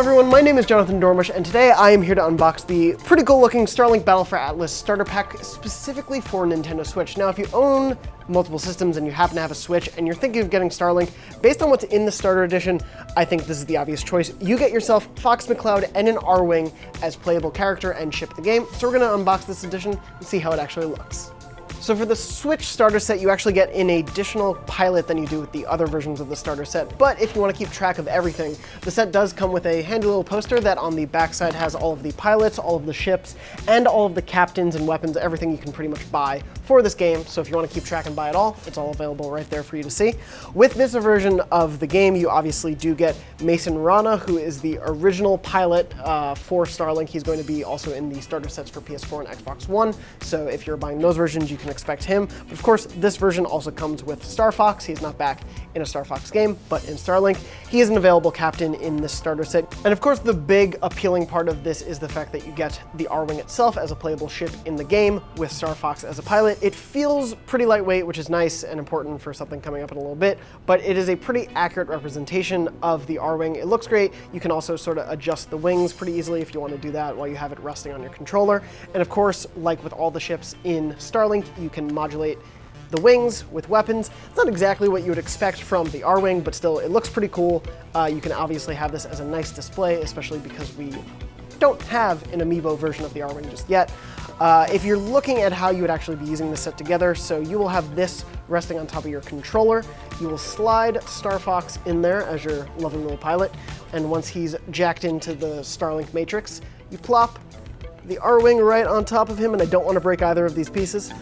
everyone, my name is Jonathan Dormush, and today I am here to unbox the pretty cool looking Starlink Battle for Atlas starter pack specifically for Nintendo Switch. Now, if you own multiple systems and you happen to have a Switch and you're thinking of getting Starlink, based on what's in the starter edition, I think this is the obvious choice. You get yourself Fox McCloud and an Arwing as playable character and ship the game. So we're gonna unbox this edition and see how it actually looks. So for the Switch starter set, you actually get an additional pilot than you do with the other versions of the starter set. But if you want to keep track of everything, the set does come with a handy little poster that on the backside has all of the pilots, all of the ships, and all of the captains and weapons, everything you can pretty much buy for this game. So if you want to keep track and buy it all, it's all available right there for you to see. With this version of the game, you obviously do get Mason Rana, who is the original pilot for Starlink. He's going to be also in the starter sets for PS4 and Xbox One. So if you're buying those versions, you can expect him. But of course, this version also comes with Star Fox. He's not back in a Star Fox game, but in Starlink, he is an available captain in this starter set. And of course, the big appealing part of this is the fact that you get the Arwing itself as a playable ship in the game with Star Fox as a pilot. It feels pretty lightweight, which is nice and important for something coming up in a little bit, but it is a pretty accurate representation of the Arwing. It looks great. You can also sort of adjust the wings pretty easily if you want to do that while you have it resting on your controller. And of course, like with all the ships in Starlink, you can modulate the wings with weapons. It's not exactly what you would expect from the Arwing, but still, it looks pretty cool. You can obviously have this as a nice display, especially because we don't have an amiibo version of the Arwing just yet. If you're looking at how you would actually be using this set together, so you will have this resting on top of your controller. You will slide Star Fox in there as your loving little pilot, and once he's jacked into the Starlink matrix, you plop the Arwing right on top of him, and I don't want to break either of these pieces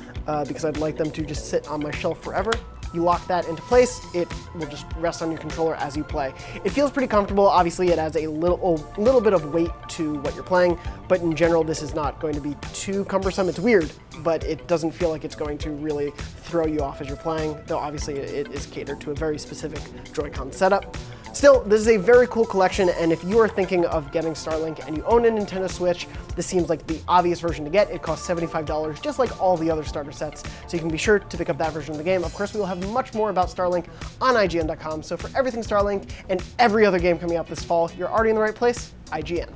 because I'd like them to just sit on my shelf forever. You lock that into place, it will just rest on your controller as you play. It feels pretty comfortable. Obviously, it adds a little bit of weight to what you're playing, but in general, this is not going to be too cumbersome. It's weird, but it doesn't feel like it's going to really throw you off as you're playing, though obviously it is catered to a very specific Joy-Con setup. Still, this is a very cool collection, and if you are thinking of getting Starlink and you own a Nintendo Switch, this seems like the obvious version to get. It costs $75, just like all the other starter sets, so you can be sure to pick up that version of the game. Of course, we will have much more about Starlink on IGN.com, so for everything Starlink and every other game coming out this fall, you're already in the right place, IGN.